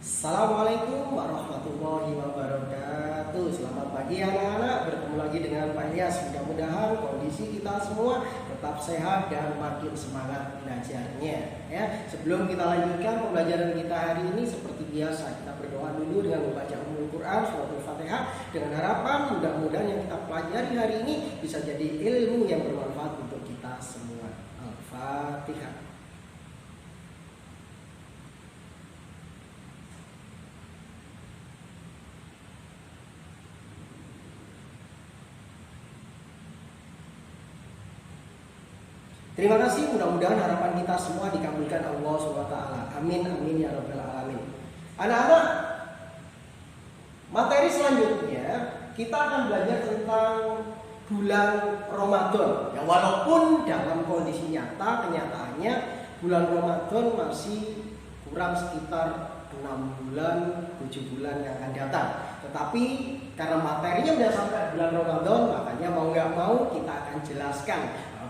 Assalamualaikum warahmatullahi wabarakatuh. Selamat pagi anak-anak, bertemu lagi dengan Pak Ilyas. Mudah-mudahan kondisi kita semua tetap sehat dan makin semangat belajarnya ya. Sebelum kita lanjutkan pembelajaran kita hari ini, seperti biasa kita berdoa dulu dengan membaca Ummul Quran surat Al-Fatihah, dengan harapan mudah-mudahan yang kita pelajari hari ini bisa jadi ilmu yang bermanfaat untuk kita semua. Al-Fatihah. Terima kasih, mudah-mudahan harapan kita semua dikabulkan Allah SWT. Amin, amin ya rabbal alamin. Anak-anak, materi selanjutnya kita akan belajar tentang bulan Ramadan. Ya, walaupun dalam kondisi nyata, kenyataannya bulan Ramadan masih kurang sekitar 6 bulan, 7 bulan yang akan datang. Tetapi karena materinya udah sampai bulan Ramadan, makanya mau nggak mau kita akan jelaskan.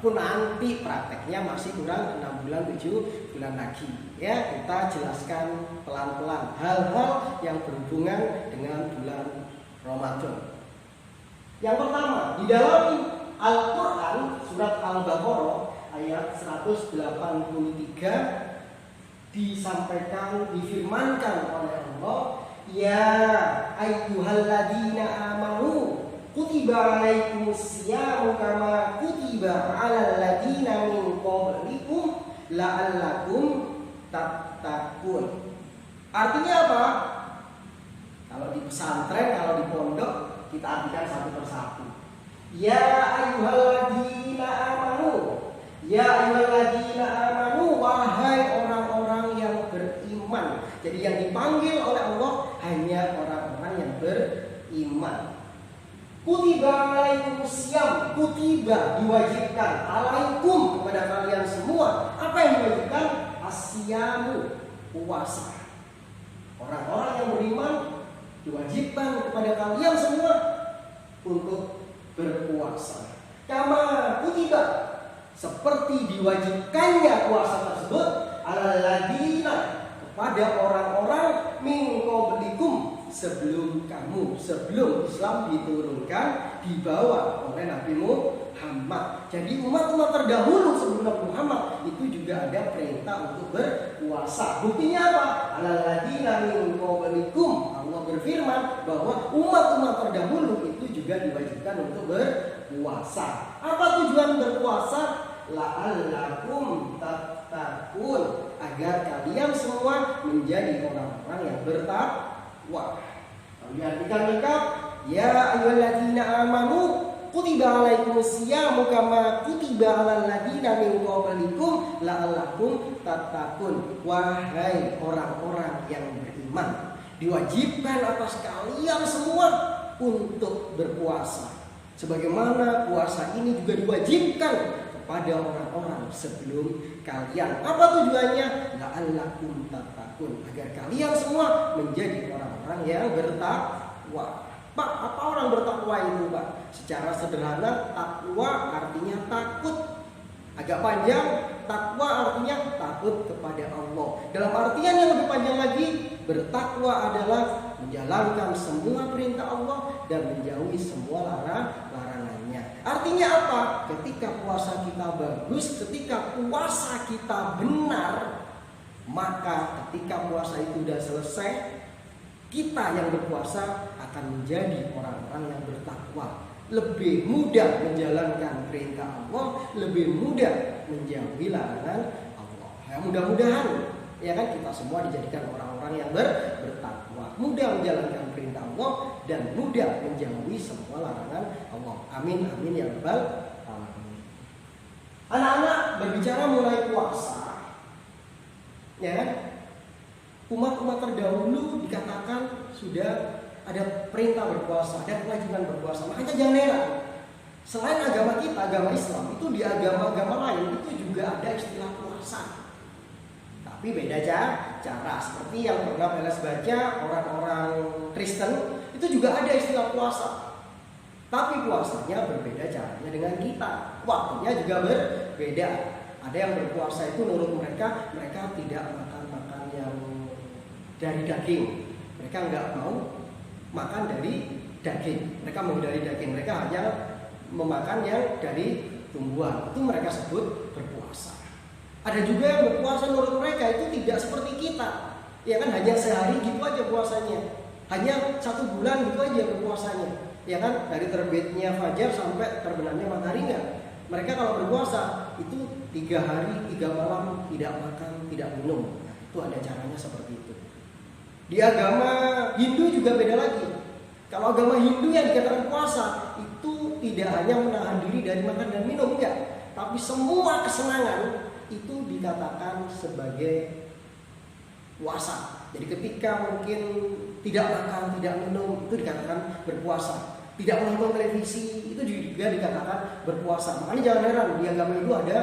Walaupun nanti prakteknya masih kurang 6 bulan, 7 bulan lagi. Ya, kita jelaskan pelan-pelan hal-hal yang berhubungan dengan bulan Ramadan. Yang pertama, di dalam Al-Quran surat Al-Baqarah ayat 183 disampaikan, difirmankan oleh Allah, ya ayyuhalladzina amanu kutiba alaikumusyamu kama kutiba alal ladzina min qablikum la'allakum tattaqun. Artinya apa? Kalau di pesantren, kalau di pondok kita artikan satu persatu. Ya ayyuhalladzina amanu, ya ayyuhalladzina amanu, wahai orang-orang yang beriman. Jadi yang dipanggil oleh Allah hanya orang-orang yang beriman. Kutiba alaikumusiyam, kutiba diwajibkan, alaikum kepada kalian semua. Apa yang diwajibkan? Asyamu, puasa. Orang-orang yang beriman diwajibkan kepada kalian semua untuk berpuasa. Kama kutiba, seperti diwajibkannya puasa tersebut, alal ladina, kepada orang-orang min qablikum, sebelum kamu, sebelum Islam diturunkan, dibawa oleh Nabi Muhammad. Jadi umat-umat terdahulu sebelum Nabi Muhammad itu juga ada perintah untuk berpuasa. Buktinya apa? Alladzina min qablikum, Allah berfirman bahwa umat-umat terdahulu itu juga diwajibkan untuk berpuasa. Apa tujuan berpuasa? La'allakum tattaqun, agar kalian semua menjadi orang-orang yang bertakwa. Wah, diartikan lengkap, ya ayyuhalladzina amanu kutiba alaikumusyamu kama kutiba alal ladzina min qablikum la'allakum tattaqun. Wahai orang-orang yang beriman, diwajibkan atas kalian semua untuk berpuasa, sebagaimana puasa ini juga diwajibkan kepada orang-orang sebelum kalian. Apa tujuannya? La'allakum tattaqun, agar kalian semua menjadi orang-orang yang bertakwa. Pak, apa orang bertakwa itu, Pak? Secara sederhana, takwa artinya takut. Agak panjang, takwa artinya takut kepada Allah. Dalam artian yang lebih panjang lagi, bertakwa adalah menjalankan semua perintah Allah dan menjauhi semua larangannya. Artinya apa? Ketika puasa kita bagus, ketika puasa kita benar, maka ketika puasa itu sudah selesai, kita yang berpuasa akan menjadi orang-orang yang bertakwa, lebih mudah menjalankan perintah Allah, lebih mudah menjauhi larangan Allah. Ya, mudah-mudahan ya kan kita semua dijadikan orang-orang yang bertakwa, mudah menjalankan perintah Allah dan mudah menjauhi semua larangan Allah. Amin amin ya rabbal alamin. Anak-anak, berbicara mulai puasa, ya kan? Umat-umat terdahulu dikatakan sudah ada perintah berpuasa, ada kewajiban berpuasa. Makanya jangan heran, selain agama kita, agama Islam, itu di agama-agama lain itu juga ada istilah puasa. Tapi beda cara. Seperti yang pernah Peles baca, orang-orang Kristen itu juga ada istilah puasa. Tapi puasanya berbeda caranya dengan kita. Waktunya juga berbeda. Ada yang berpuasa itu menurut mereka tidak makan yang dari daging. Mereka nggak mau makan dari daging. Mereka menghindari daging. Mereka hanya memakan yang dari tumbuhan. Itu mereka sebut berpuasa. Ada juga yang berpuasa menurut mereka itu tidak seperti kita. Ya kan, hanya sehari gitu aja puasanya. Hanya 1 bulan gitu aja berpuasanya. Ya kan, dari terbitnya fajar sampai terbenamnya matahari enggak. Mereka kalau berpuasa itu 3 hari 3 malam tidak makan, tidak minum. Itu ada caranya seperti itu. Di agama Hindu juga beda lagi. Kalau agama Hindu yang dikatakan puasa itu tidak hanya menahan diri dari makan dan minum, enggak, tapi semua kesenangan itu dikatakan sebagai puasa. Jadi ketika mungkin tidak makan, tidak minum, itu dikatakan berpuasa. Tidak menonton televisi, itu juga dikatakan berpuasa. Makanya jangan heran, di agama itu ada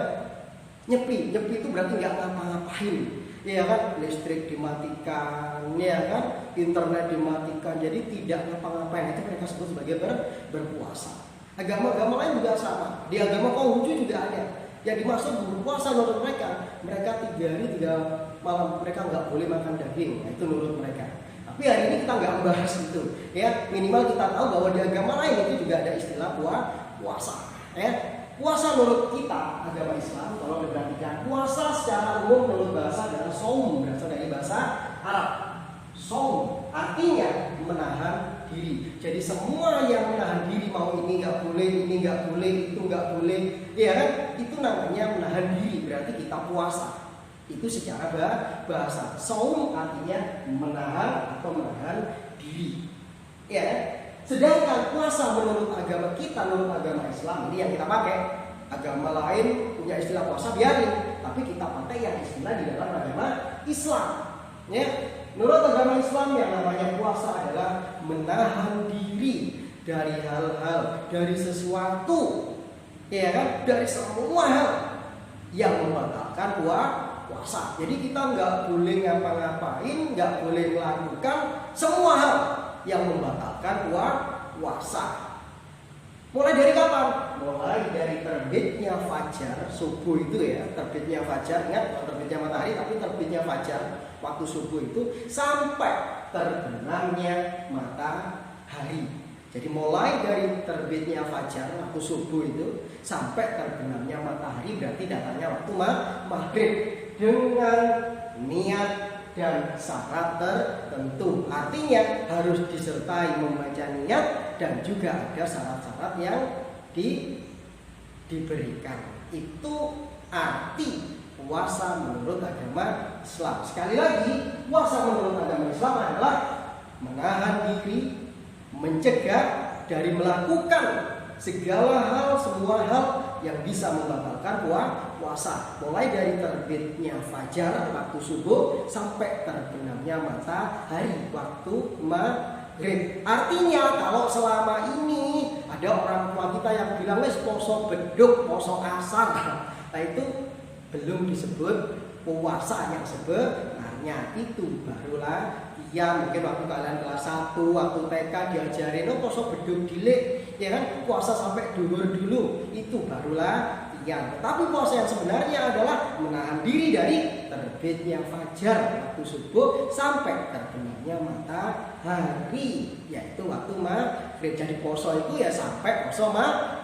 nyepi. Nyepi itu berarti nggak ngapa-ngapain. Ya kan, listrik dimatikan, ya kan, internet dimatikan, jadi tidak ngapa-ngapain. Itu mereka sebut sebagai berpuasa. Agama-agama lain juga sama. Di agama Konghucu juga ada. Yang dimaksud berpuasa menurut mereka 3 hari 3 malam mereka nggak boleh makan daging. Nah, itu menurut mereka. Tapi hari ini kita nggak membahas itu. Ya, minimal kita tahu bahwa di agama lain itu juga ada istilah puasa. Ya. Puasa menurut kita agama Islam, kalau diperhatikan, puasa secara umum menurut bahasa adalah saum, berasal dari bahasa Arab. Saum artinya menahan diri. Jadi semua yang menahan diri, mau ini nggak boleh, ini nggak boleh, itu nggak boleh, ya kan? Itu namanya menahan diri. Berarti kita puasa. Itu secara bahasa. Saum artinya menahan atau menahan diri. Ya. Sedangkan puasa menurut agama kita, menurut agama Islam, ini yang kita pakai. Agama lain punya istilah puasa, biarin. Tapi kita pakai yang istilah di dalam agama Islam. Ya. Menurut agama Islam yang namanya puasa adalah menahan diri dari hal-hal, dari sesuatu, ya kan, dari semua hal yang membatalkan puasa. Jadi kita nggak boleh ngapa-ngapain, nggak boleh melakukan semua hal yang membatalkan puasa. Mulai dari kapan? Mulai dari terbitnya fajar, subuh itu ya, terbitnya fajar, ingat terbitnya matahari, tapi terbitnya fajar waktu subuh itu sampai terbenamnya matahari. Jadi mulai dari terbitnya fajar waktu subuh itu sampai terbenamnya matahari berarti datangnya waktu maghrib dengan niat dan syarat tertentu. Artinya harus disertai membaca niat dan juga ada syarat-syarat yang diberikan. Itu arti puasa menurut agama Islam. Sekali lagi, puasa menurut agama Islam adalah menahan diri, mencegah dari melakukan segala hal, semua hal yang bisa membatalkan puasa. Mulai dari terbitnya fajar waktu subuh sampai terbenamnya matahari waktu maghrib. Artinya kalau selama ini ada orang tua kita yang bilang poso beduk, poso asar, nah itu belum disebut puasa yang sebenarnya. Itu barulah ya mungkin waktu kalian kelas 1, waktu TK diajarin poso beduk dilik, ya kan, puasa sampai duhur dulu, itu barulah ya. Tapi puasa yang sebenarnya adalah menahan diri dari terbitnya fajar waktu subuh sampai terbenamnya matahari, yaitu waktu maghrib. Jadi puasa itu ya sampai puasa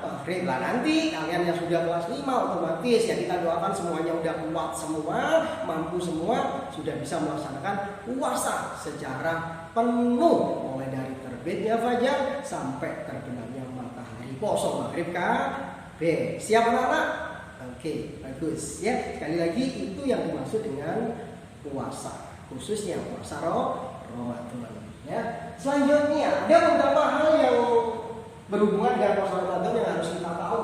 maghrib. Lah nanti kalian yang sudah kelas 5 otomatis ya kita doakan semuanya udah kuat semua, mampu semua, sudah bisa melaksanakan puasa secara penuh mulai dari terbitnya fajar sampai terbenamnya matahari. Puasa maghrib siap anak-anak? Oke, bagus ya. Sekali lagi itu yang dimaksud dengan puasa, khususnya puasa Ramadan ya. Selanjutnya ada beberapa hal yang berhubungan dengan puasa Ramadan yang harus kita tahu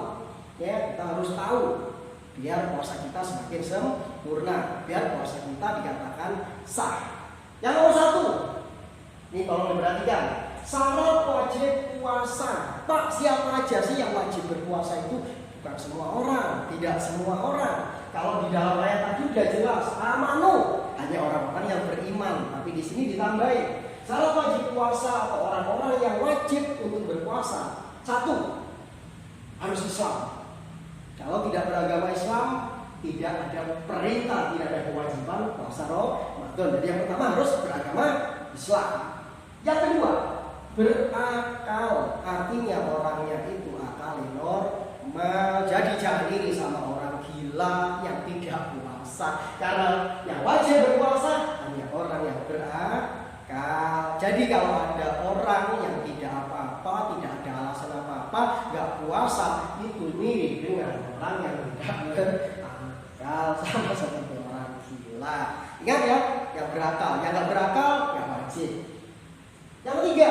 ya. Kita harus tahu biar puasa kita semakin sempurna, biar puasa kita dikatakan sah. Yang nomor 1, ini tolong diperhatikan, syarat wajib puasa. Pak, siapa aja sih yang wajib berpuasa itu? Bukan semua orang, tidak semua orang. Kalau di dalam ayat tadi sudah jelas, amanu, hanya orang-orang yang beriman. Tapi di sini ditambahin, syarat wajib puasa atau orang-orang yang wajib untuk berpuasa. 1, harus Islam. Kalau tidak beragama Islam, tidak ada perintah, tidak ada kewajiban puasa Ramadan. Jadi yang pertama harus beragama Islam. Yang kedua, berakal. Artinya orangnya itu akal normal. Jadi jangan iri sama orang gila yang tidak puasa. Karena yang wajib berpuasa hanya orang yang berakal. Jadi kalau ada orang yang tidak apa-apa, tidak ada alasan apa-apa, nggak puasa, itu mirip dengan orang yang tidak berakal, sama seperti orang gila. Ingat ya, yang berakal, yang nggak berakal, nggak wajib. Yang ketiga,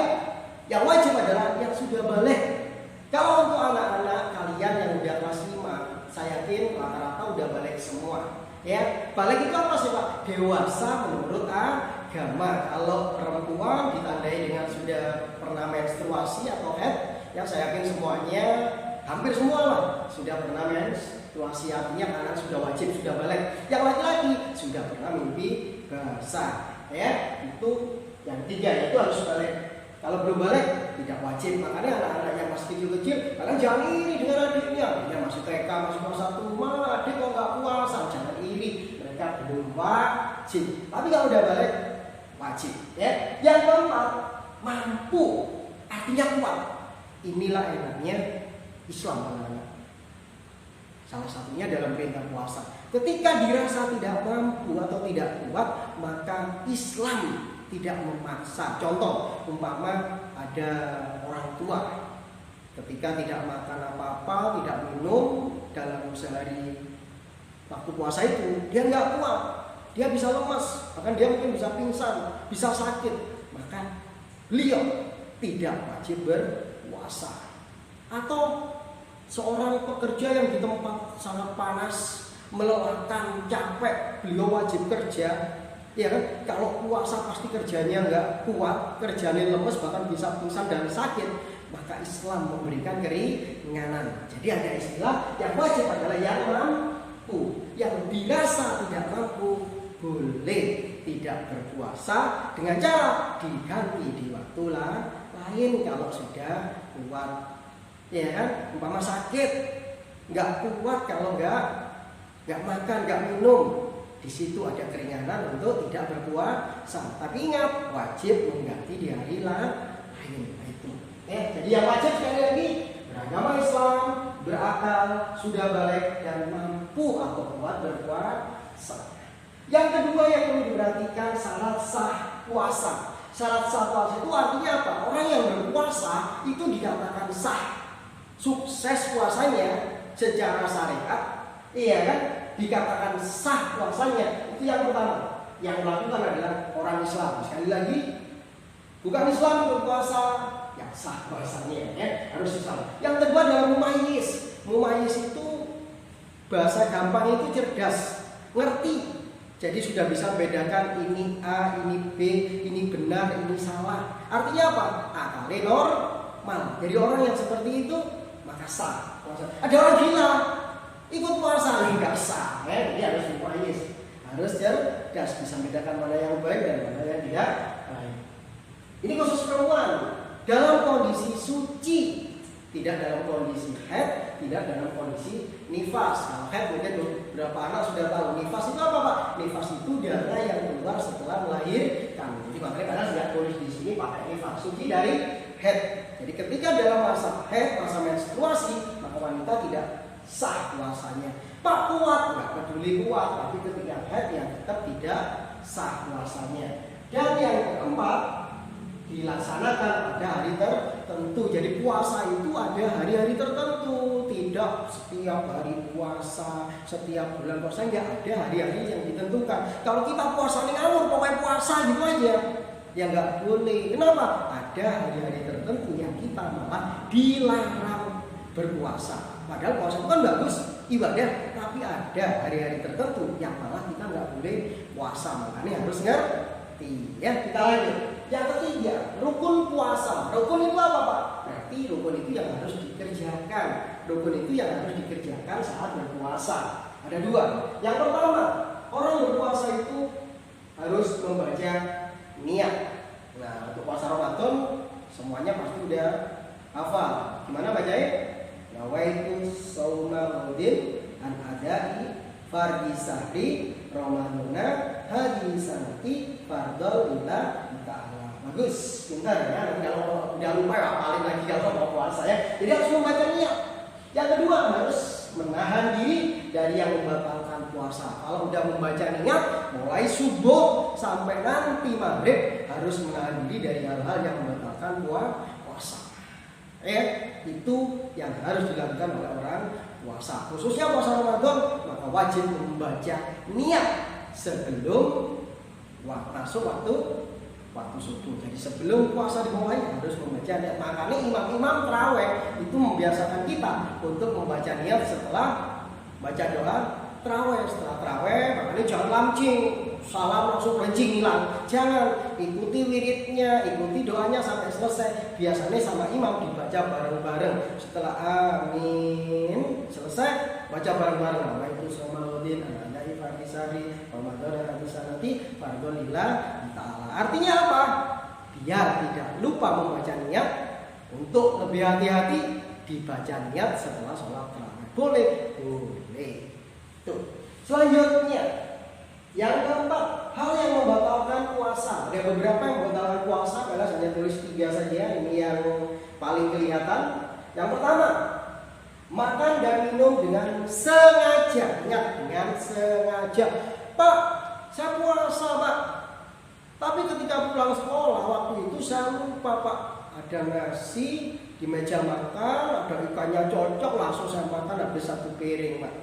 yang wajib adalah yang sudah balik. Kalau untuk anak-anak kalian yang udah kelas 5, saya yakin rata-rata udah balik semua. Ya, balik itu apa sih Pak? Dewasa menurut agama. Kalau perempuan ditandai dengan sudah pernah menstruasi atau haid, yang saya yakin semuanya, hampir semua lah sudah pernah menstruasi, artinya anak sudah wajib, sudah balik. Yang laki-laki sudah pernah mimpi basah. Ya, itu yang ketiga, itu harus balik. Kalau belum balik tidak wajib. Makanya anak-anak yang masih kecil-kecil, kalian jangan iri dengan adiknya. Dia masih TK, masih kelas 1, malah adik kok nggak puasa. Jangan iri, mereka belum wajib. Tapi kalau udah balik wajib. Ya. Yang keempat, mampu. Artinya kuat. Inilah enaknya Islam, teman-teman. Salah satunya dalam perintah puasa. Ketika dirasa tidak mampu atau tidak kuat, maka Islam tidak memaksa. Contoh, umpama ada orang tua ketika tidak makan apa-apa, tidak minum dalam sehari waktu puasa itu, dia nggak kuat, dia bisa lemas, bahkan dia mungkin bisa pingsan, bisa sakit, maka beliau tidak wajib berpuasa. Atau seorang pekerja yang di tempat sangat panas, melelahkan, capek, beliau wajib kerja. Ya kan, kalau puasa pasti kerjanya nggak kuat, kerjanya lemes, bahkan bisa pingsan dan sakit. Maka Islam memberikan keringanan. Jadi ada istilah yang wajib adalah yang mampu. Yang dirasa tidak mampu boleh tidak berpuasa dengan cara diganti di waktu lain kalau sudah kuat. Ya kan, umpama sakit, nggak kuat kalau nggak makan, nggak minum. Di situ ada keringanan untuk tidak berpuasa. Tapi ingat, wajib mengganti di hari lain. Itu. Jadi yang wajib sekali lagi beragama Islam, berakal, sudah balik dan mampu atau kuat berpuasa. Yang kedua yang perlu diperhatikan, syarat sah puasa. Syarat sah puasa itu artinya apa? Orang yang berpuasa itu dikatakan sah, sukses puasanya secara syariat, iya kan? Dikatakan sah puasanya. Itu yang pertama. Yang melakukan adalah orang Islam. Sekali lagi, bukan Islam berpuasa, yang sah puasanya, ya, harus Islam. Yang kedua adalah mumayyiz. Mumayyiz itu bahasa gampang itu cerdas, ngerti. Jadi sudah bisa membedakan ini A, ini B, ini benar, ini salah. Artinya apa? Akalnya normal. Jadi orang yang seperti itu maka sah puasa. Ada orang gila ikut puasa nggak sah, dia harus mumayyiz, harus cerdas, bisa membedakan mana yang baik dan mana yang tidak baik. Ini khusus perempuan dalam kondisi suci, tidak dalam kondisi haid, tidak dalam kondisi nifas. Kalau haid mungkin beberapa anak sudah tahu. Nifas itu apa Pak? Nifas itu darah yang keluar setelah melahirkan. Jadi makanya kadang tidak tulis di sini pakai nifas, suci dari haid. Jadi ketika dalam masa haid, masa menstruasi, maka wanita tidak sah puasanya. Pak kuat, nggak peduli kuat, tapi ketika haid yang tetap tidak sah puasanya. Dan yang keempat, dilaksanakan pada hari tertentu. Jadi puasa itu ada hari-hari tertentu, tidak setiap hari puasa, setiap bulan puasa, nggak ada hari-hari yang ditentukan. Kalau kita puasa ini ngawur, pokoknya puasa gitu aja, ya nggak boleh. Kenapa? Ada hari-hari tertentu yang kita malah dilarang berpuasa. Padahal puasa itu kan bagus ibadah, tapi ada hari-hari tertentu yang malah kita nggak boleh puasa. Makanya harus ngerti. Ya, kita lanjut. Yang ketiga, rukun puasa. Rukun itu apa Pak? Berarti rukun itu yang harus dikerjakan. Rukun itu yang harus dikerjakan saat berpuasa. Ada dua. Yang pertama, orang berpuasa itu harus membaca niat. Nah, untuk puasa Ramadan semuanya pasti udah hafal. Gimana bacanya? Nawaitu shauma ghadin an adai fardhi sahri ramadana hadhihi sanati fardhon lillah ta'ala. Bagus, pintar ya. Kalau udah lupa ya paling lagi kalau mau puasa ya. Jadi harus membaca niat. Yang kedua harus menahan diri dari yang membatalkan puasa. Kalau udah membaca niat mulai subuh sampai nanti maghrib harus menahan diri dari hal-hal yang membatalkan puasa. Itu yang harus dilakukan oleh orang puasa. Khususnya puasa Ramadan, maka wajib membaca niat sebelum masuk waktu subuh. Jadi sebelum puasa dimulai harus membaca niat. Makanya imam-imam tarawih itu membiasakan kita untuk membaca niat setelah baca doa tarawih. Setelah tarawih, makanya jangan lancing, salam langsung lancing hilang. Jangan, ikuti wiridnya, ikuti doanya sampai selesai. Biasanya sama imam dibaca bareng-bareng. Setelah amin selesai, baca bareng-bareng. Waalaikumsalam Farisari Ramadan Habisanati Fardolillah Ta'ala. Artinya apa? Biar tidak lupa membaca niat. Untuk lebih hati-hati dibaca niat setelah sholat tarawih. Boleh? Boleh. Tuh. Selanjutnya yang keempat, hal yang membatalkan puasa. Ada beberapa yang membatalkan puasa, karena saya tulis 3 saja. Ini yang paling kelihatan. Yang pertama, makan dan minum dengan sengaja. Ingat, dengan sengaja. Pak, saya puasa Pak, tapi ketika pulang sekolah waktu itu saya lupa Pak. Ada nasi di meja makan, ada ikannya cocok, langsung saya makan habis 1 piring Pak.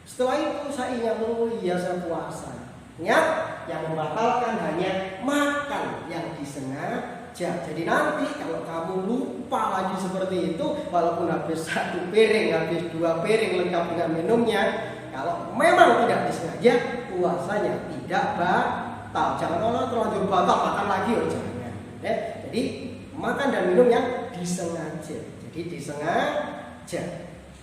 Setelah itu saya ingat, oh iya saya puasa. Ingat, yang membatalkan hanya makan yang disengaja. Jadi nanti kalau kamu lupa lagi seperti itu, walaupun habis 1 piring, habis 2 piring lengkap dengan minumnya, kalau memang tidak disengaja, puasanya tidak batal. Jangan kalau terlanjur batal makan lagi, oh jangan. Ya, jadi makan dan minum yang disengaja. Jadi disengaja.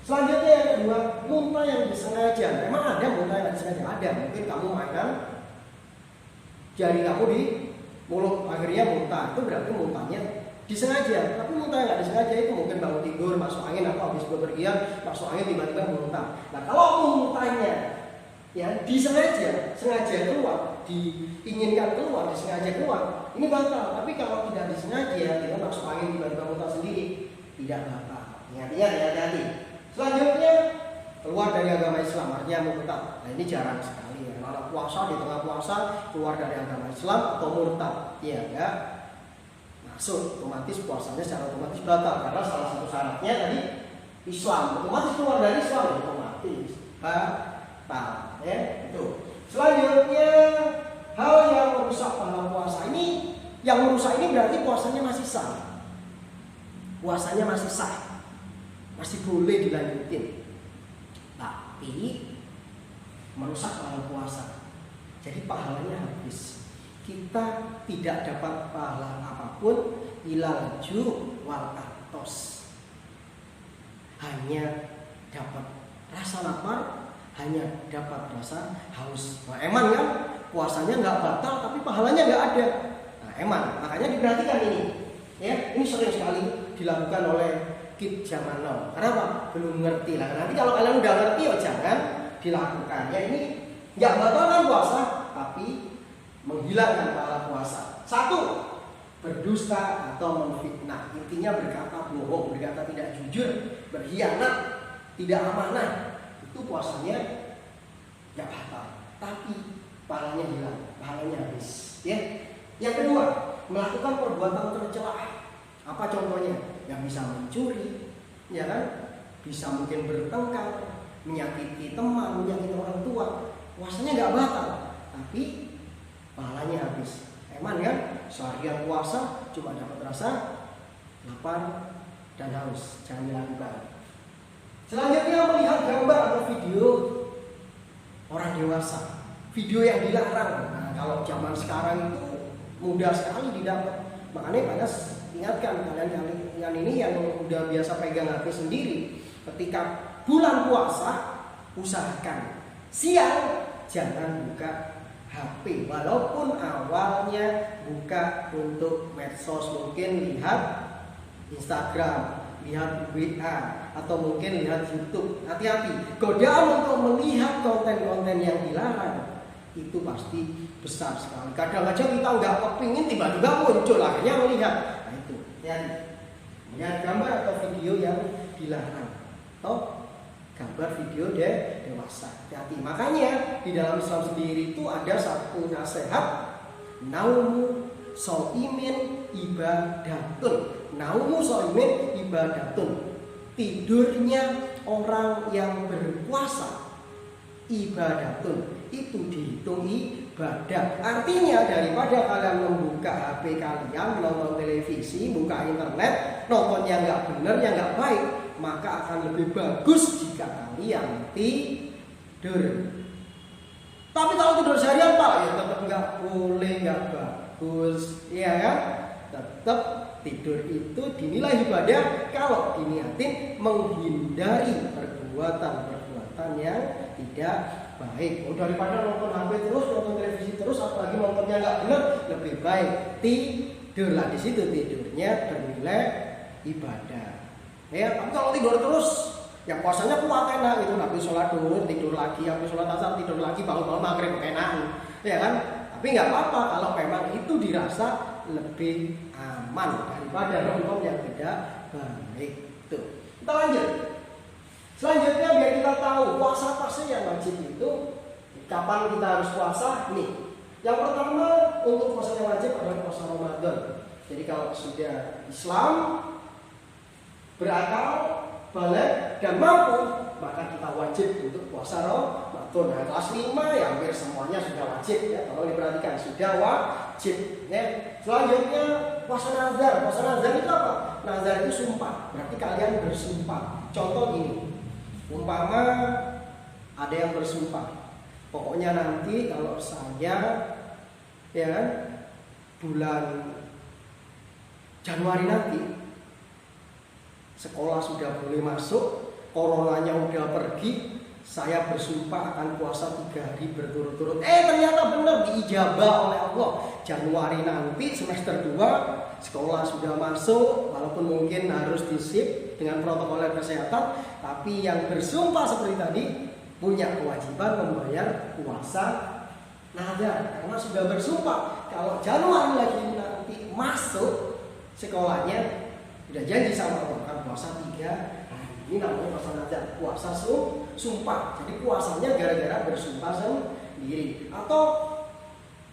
Selanjutnya yang kedua, muntah yang disengaja. Memang ada muntah yang disengaja, ada. Mungkin kamu makan jari kamu di mulut akhirnya muntah, itu berarti muntahnya disengaja. Tapi muntah yang nggak disengaja itu mungkin bangun tidur, masuk angin atau habis bepergian, masuk angin tiba-tiba muntah. Nah kalau muntahnya ya disengaja, sengaja keluar, diinginkan keluar, disengaja keluar, ini batal. Tapi kalau tidak disengaja, dia masuk angin tiba-tiba muntah sendiri, tidak batal. Ingat-ingat ya, hati-hati. Selanjutnya keluar dari agama Islam, artinya murtad. Nah ini jarang sekali ya. Kalau puasa di tengah puasa keluar dari agama Islam atau murtad, ya enggak masuk, otomatis puasanya secara otomatis batal karena salah satu syaratnya tadi Islam. Otomatis keluar dari Islam, otomatis batal. Ya itu. Selanjutnya hal yang merusak pahala puasa ini, yang merusak ini berarti puasanya masih sah. Puasanya masih sah, masih boleh dilanjutin. Tapi merusak pahala puasa. Jadi pahalanya habis. Kita tidak dapat pahala apapun ilal ju' wal atos. Hanya dapat rasa lapar, hanya dapat rasa haus. Nah, eman kan? Puasanya nggak batal tapi pahalanya nggak ada. Nah, eman. Makanya diperhatikan ini. Ya, ini sering sekali dilakukan oleh kid zaman now. Karena apa? Belum ngerti lah. Nanti kalau kalian udah ngerti, oh jangan dilakukan. Ya ini nggak batalkan puasa, tapi menghilangkan pahala puasa. 1, berdusta atau memfitnah. Intinya berkata bohong, berkata tidak jujur, berkhianat, tidak amanah. Itu puasanya nggak batal, tapi pahalanya hilang, pahalanya habis. Ya. Yang kedua, melakukan perbuatan tercela. Apa contohnya? Yang bisa mencuri, ya kan? Bisa mungkin bertengkar, menyakiti teman, menyakiti orang tua. Puasanya nggak batal, tapi pahalanya habis. Eman kan? Seharian puasa cuma dapat rasa lapar dan haus. Jangan dilakukan. Selanjutnya melihat gambar atau video orang dewasa, video yang dilarang. Nah, kalau zaman sekarang itu mudah sekali didapat. Makanya banyak ingatkan kalian ini yang udah biasa pegang HP sendiri. Ketika bulan puasa, usahakan siang jangan buka HP. Walaupun awalnya buka untuk medsos, mungkin lihat Instagram, lihat WA, atau mungkin lihat YouTube. Hati-hati, godaan untuk melihat konten-konten yang dilarang itu pasti besar sekali. Kadang aja kita nggak kepingin tiba-tiba muncul, akhirnya melihat. Nah itu, lihat gambar atau video yang dilarang, atau gambar video dewasa. Hati-hati. Makanya di dalam Islam sendiri itu ada satu nasihat, naumu shoimin ibadatun. Naumu shoimin ibadatun. Tidurnya orang yang berpuasa ibadatun, itu dihitung ibadah. Artinya daripada kalian membuka HP kalian, menonton televisi, buka internet, nonton yang nggak benar, yang nggak baik, maka akan lebih bagus jika kalian tidur. Tapi kalau tidur seharian Pak, ya tetap nggak boleh, nggak bagus, ya kan? Tetap tidur itu dinilai ibadah kalau diniatin menghindari perbuatan yang tidak baik. Daripada nonton HP terus, nonton televisi terus, apalagi nontonnya nggak benar, lebih baik tidurlah. Di situ tidurnya bernilai ibadah. Ya, tapi kalau tidur terus, ya puasanya kuat enak itu, habis sholat dulu tidur lagi, habis sholat asar tidur lagi, bangun maghrib enak, ya kan? Tapi nggak apa-apa kalau memang itu dirasa lebih aman daripada nonton yang tidak baik. Tuh, kita lanjut. Selanjutnya biar kita tahu puasa yang wajib itu kapan kita harus puasa. Nih, yang pertama untuk puasa yang wajib adalah puasa Ramadan. Jadi kalau sudah Islam, berakal, balik dan mampu, maka kita wajib untuk puasa Ramadan. Nah, kelas 5 ya hampir semuanya sudah wajib ya. Kalau diperhatikan sudah wajib ya. Selanjutnya puasa nazar. Puasa nazar itu apa? Nazar itu sumpah. Berarti kalian bersumpah. Contoh gini. Umpama ada yang bersumpah, pokoknya nanti kalau saya ya kan bulan Januari nanti sekolah sudah boleh masuk, coronanya udah pergi, saya bersumpah akan puasa 3 hari berturut-turut. Ternyata benar diijabah oleh Allah. Januari nanti semester 2 sekolah sudah masuk, walaupun mungkin harus disip dengan protokol kesehatan, tapi yang bersumpah seperti tadi punya kewajiban membayar puasa nazar karena sudah bersumpah kalau Januari lagi nanti masuk sekolahnya udah janji sama Allah akan puasa 3 hari. Ini namanya puasa nazar, puasa sumpah. Jadi puasanya gara-gara bersumpah sendiri. Atau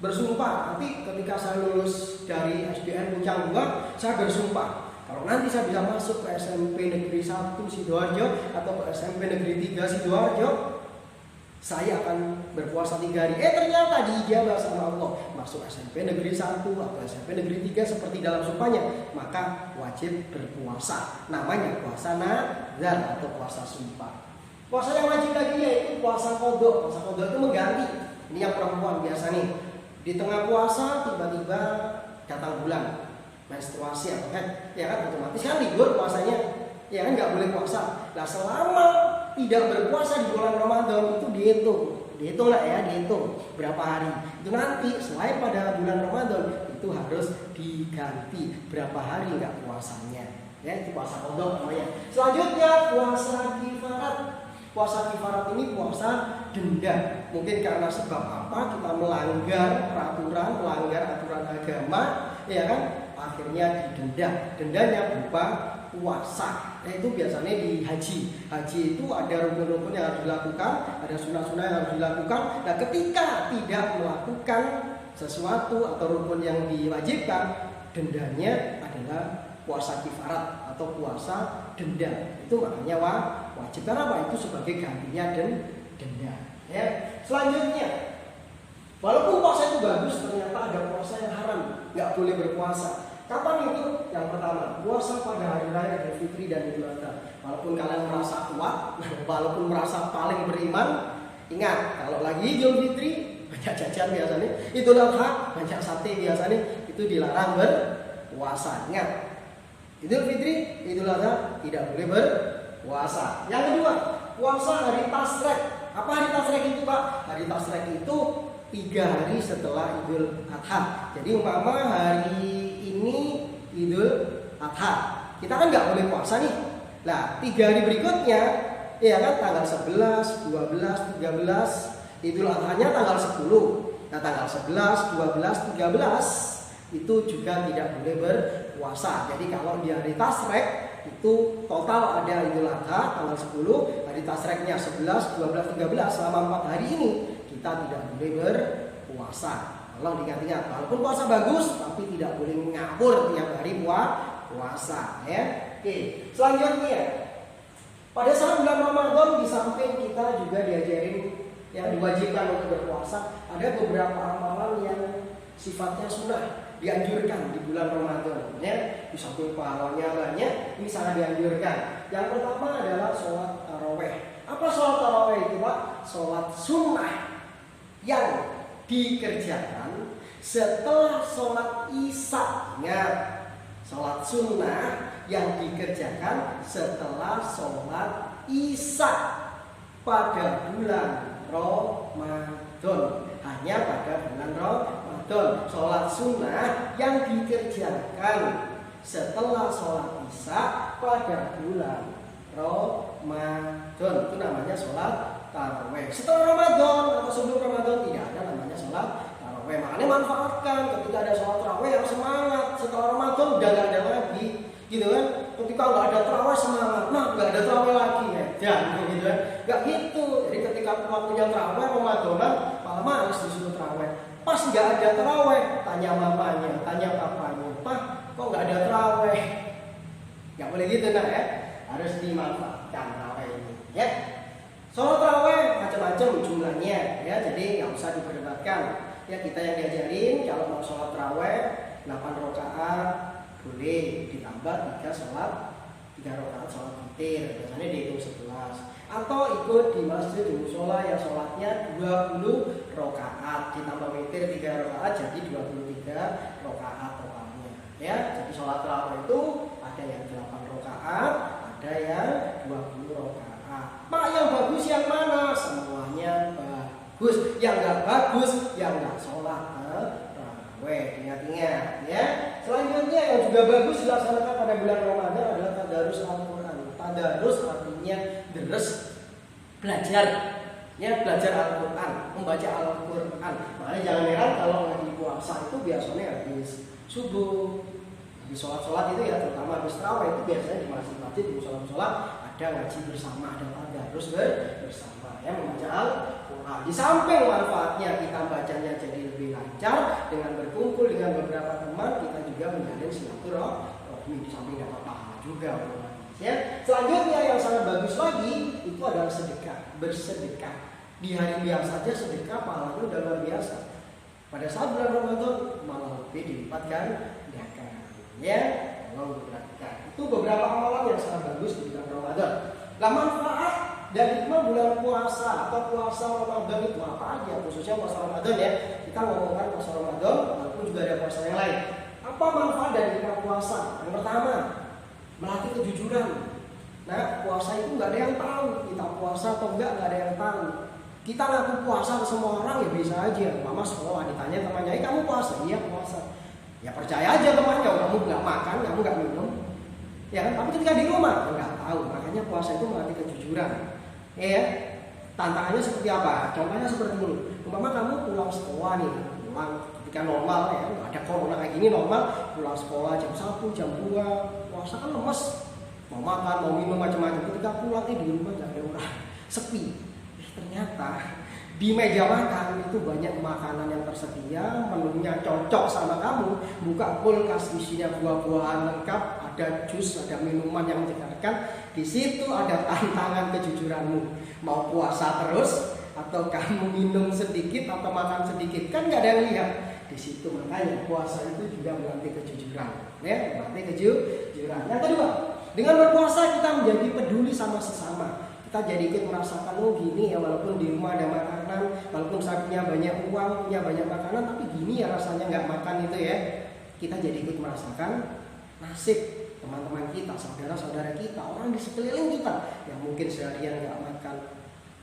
bersumpah nanti ketika saya lulus dari SDN Puncak 2, saya bersumpah kalau nanti saya bisa masuk ke SMP Negeri 1 Sidoarjo atau ke SMP Negeri 3 Sidoarjo, saya akan berpuasa 3 hari. Ternyata diijabah sama Allah masuk SMP Negeri 1 atau SMP Negeri 3 seperti dalam sumpahnya, maka wajib berpuasa. Namanya puasa nazar atau puasa sumpah. Puasa yang wajib lagi yaitu puasa qadha. Puasa qadha itu mengganti. Ini yang perempuan biasa nih. Di tengah puasa tiba-tiba datang bulan menstruasi atau ya kan otomatis kan libur puasanya, ya kan nggak boleh puasa. Nah selama tidak berpuasa di bulan Ramadan itu dihitung lah ya, dihitung berapa hari. Itu nanti selain pada bulan Ramadan itu harus diganti berapa hari nggak puasanya. Ya itu puasa qadha namanya. Selanjutnya puasa kifarat. Puasa kifarat ini puasa denda. Mungkin karena sebab apa kita melanggar peraturan, melanggar aturan agama, ya kan? Akhirnya didenda. Dendanya berupa puasa. Itu biasanya di haji. Haji itu ada rukun-rukun yang harus dilakukan, ada sunnah-sunnah yang harus dilakukan. Nah, ketika tidak melakukan sesuatu atau rukun yang diwajibkan, dendanya adalah puasa kifarat atau puasa denda. Itu makanya wajib. Karena apa? Itu sebagai gantinya denda. Ya. Selanjutnya, walaupun puasa itu bagus, ternyata ada puasa yang haram, nggak boleh berpuasa. Kapan itu? Yang pertama, puasa pada hari raya Idul Fitri dan Idul Adha. Walaupun kalian merasa kuat, walaupun merasa paling beriman, ingat kalau lagi Idul Fitri banyak jajan biasanya, Idul Adha banyak sate biasanya, itu dilarang berpuasa. Ingat. Idul Fitri, Idul Adha tidak boleh berpuasa. Yang kedua, puasa hari Tasrek. Apa hari Tasrek itu Pak? Hari Tasrek itu 3 hari setelah Idul Adha. Jadi umpama hari ini Idul Adha, kita kan nggak boleh puasa nih. Nah 3 hari berikutnya, ya kan tanggal 11, 12, 13 Idul Adha-nya tanggal 10. Nah, tanggal 11, 12, 13 itu juga tidak boleh berpuasa. Jadi kalau di hari Tasyrik itu total ada Idul Adha tanggal 10, hari Tasyriknya 11, 12, 13, selama 4 hari ini kita tidak boleh berpuasa. Kalau diingat-ingat, walaupun puasa bagus tapi tidak boleh ngawur tiap hari puasa ya. Oke, selanjutnya pada saat bulan Ramadan di samping kita juga diajarin yang diwajibkan untuk berpuasa, ada beberapa amalan yang sifatnya sunnah dianjurkan di bulan Ramadan ya. Di samping pahalanya banyak, ini sangat dianjurkan. Yang pertama adalah sholat taraweh. Apa sholat taraweh itu, Pak? Sholat sunnah yang dikerjakan setelah sholat isya. Ingat, sholat sunnah yang dikerjakan setelah sholat isya pada bulan Ramadan. Hanya pada bulan Ramadan sholat sunnah yang dikerjakan setelah sholat isya pada bulan Ramadan, itu namanya sholat taraweh. Setelah Ramadan atau sebelum Ramadan tidak ada namanya sholat taraweh. Makanya manfaatkan ketika ada sholat taraweh harus semangat. Setelah Ramadan udah gak ada lagi, gitu kan? Ketika nggak ada taraweh semangat, nah nggak ada taraweh lagi ya, jangan gitu kan? Nggak gitu. Jadi ketika waktunya taraweh Ramadanan malah males disuruh taraweh. Pas nggak ada taraweh, tanya mamanya, tanya papanya, Pak, kok nggak ada taraweh? Nggak boleh gitu nah ya. Harus dimanfaatkan taraweh ini ya. Sholat taraweh macam-macam jumlahnya ya, jadi nggak usah diperdebatkan ya. Kita yang diajarin kalau mau sholat taraweh 8 rakaat boleh ditambah 3 rakaat sholat witir, biasanya dihitung 11, atau ikut di masjid di musola yang sholatnya 20 rakaat ditambah witir 3 rakaat jadi 23 rakaat totalnya ya. Jadi sholat tarawih itu ada yang 8 rakaat, ada yang 20 rakaat. Pak, yang bagus yang mana? Semuanya bagus. Yang nggak bagus yang nggak sholat tarawih. Ingat-ingat ya. Selanjutnya yang juga bagus dilaksanakan pada bulan Ramadan adalah tadarus Al-Quran. Tadarus artinya deres, belajar ya, belajar Al-Quran, membaca Al-Quran. Makanya jangan heran kalau lagi puasa itu biasanya habis subuh, habis sholat itu ya, terutama habis tarawih itu biasanya di masjid di musola ada ngaji bersama, ada tadarus bersama ya, membaca Al-Quran. Di samping manfaatnya kita bacanya jadi lebih lancar dengan berkumpul dengan beberapa teman, kita juga menjalin silaturahmi, di samping dapat pahala juga ya. Selanjutnya yang sangat bagus lagi itu adalah sedekah, bersedekah. Di hari biasa saja sedekah pahalanya udah luar biasa. Pada saat bulan Ramadan malah lebih dilipatkan ya. Tolong diperhatikan. Itu beberapa amalan yang sangat bagus di bulan Ramadan. Nah, manfaat dan hikmah bulan puasa atau puasa Ramadan itu apa aja? Khususnya puasa Ramadan ya. Kita ngomongkan puasa Ramadan, walaupun juga ada puasa yang lain. Apa manfaat dan hikmah puasa? Yang pertama, melatih kejujuran. Nah, puasa itu nggak ada yang tahu kita puasa atau nggak ada yang tahu. Kita ngaku puasa ke semua orang ya bisa aja. Mama sekolah ditanya temannya, kamu puasa? Iya puasa. Ya percaya aja temannya, kamu nggak makan, kamu nggak minum. Ya kan? Tapi ketika di rumah nggak tahu. Makanya puasa itu melatih kejujuran. Ya, tantangannya seperti apa? Contohnya seperti ini. Umpama kamu pulang sekolah nih, pulang ketika normal ya, nggak ada corona kayak gini normal, pulang sekolah jam 1, jam 2, puasa kan lemes, mau makan, mau minum macam-macam. Ketika pulang di rumah nggak ada orang, sepi. Ternyata di meja makan itu banyak makanan yang tersedia, menunya cocok sama kamu. Buka kulkas isinya buah-buahan lengkap, ada jus, ada minuman yang menyegarkan. Di situ ada tantangan kejujuranmu. Mau puasa terus atau kamu minum sedikit atau makan sedikit, kan nggak ada yang lihat. Di situ makanya puasa itu juga melatih kejujuran, ya, melatih kejujuran. Yang kedua, dengan berpuasa kita menjadi peduli sama sesama. Kita jadi ikut merasakan, oh gini ya, walaupun di rumah ada makanan, walaupun saya punya banyak uang, punya banyak makanan, tapi gini ya rasanya nggak makan itu ya. Kita jadi ikut merasakan nasib teman-teman kita, saudara-saudara kita, orang di sekeliling kita yang mungkin seharian nggak makan,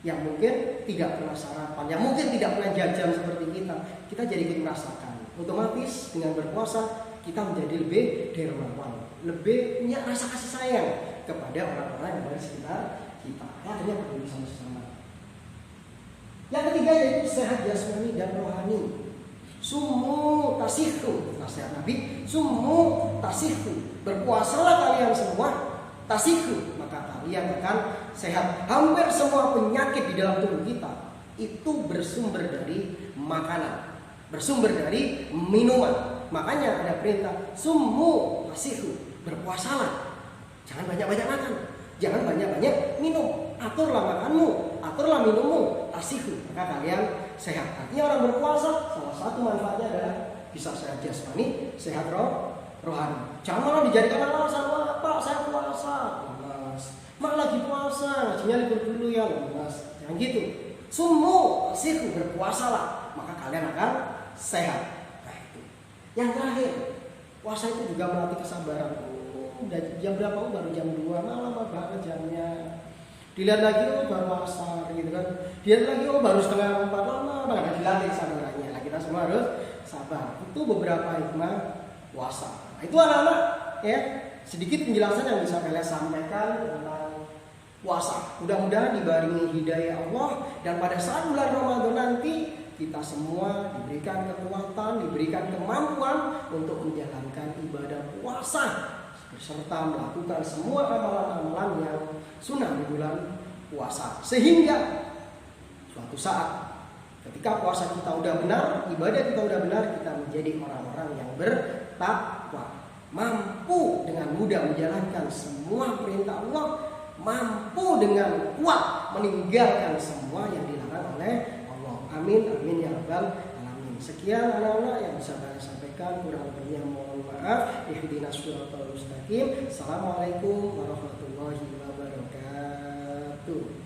yang mungkin tidak pernah sarapan, yang mungkin tidak pernah jajan seperti kita. Kita jadi ikut merasakan. Otomatis dengan berpuasa kita menjadi lebih dermawan, lebih punya rasa kasih sayang kepada orang-orang yang ada di sekitar kita. Akhirnya peduli sama sesama. Yang ketiga yaitu sehat jasmani dan rohani. Sumu tasihu, nasihat Nabi, sumu tasihu, berpuasalah kalian semua, tasihu, maka kalian akan sehat. Hampir semua penyakit di dalam tubuh kita itu bersumber dari makanan, bersumber dari minuman. Makanya ada perintah sumu tasihu, berpuasalah, jangan banyak-banyak makan, jangan banyak-banyak minum, aturlah makanmu, aturlah minummu, tasihu, maka kalian sehat. Artinya orang berpuasa salah satu manfaatnya adalah bisa sehat jasmani, sehat rohani. Jangan malah dijadikan alasan, wah Pak saya puasa, mas, mak lagi puasa, ngajinya libur dulu ya, mas. Jangan gitu. Sumu tasihu, berpuasalah, maka kalian akan sehat. Nah itu. Yang terakhir, puasa itu juga melatih kesabaran. Udah jam berapa? Baru jam 2, malam banget jamnya. Dilihat lagi baru asar gitu kan. Dilihat lagi baru setengah 4, lama banget. Dilatih kesabarannya. Nah, kita semua harus sabar. Itu beberapa hikmah puasa. Nah, itu anak-anak ya, sedikit penjelasan yang bisa saya sampaikan tentang puasa. Mudah-mudahan dibarengi hidayah Allah dan pada saat bulan Ramadan nanti kita semua diberikan kekuatan, diberikan kemampuan untuk menjalankan ibadah puasa beserta melakukan semua amalan-amalan yang sunnah di bulan puasa. Sehingga suatu saat ketika puasa kita udah benar, ibadah kita udah benar, kita menjadi orang-orang yang bertakwa, mampu dengan mudah menjalankan semua perintah Allah, mampu dengan kuat meninggalkan semua yang dilarang oleh Allah. Amin, amin ya rabbal alamin. Sekian anak-anak yang bisa saya sampaikan, kurang lebihnya mohon maaf. Ihdinas shiratal mustaqim. Assalamualaikum warahmatullahi wabarakatuh.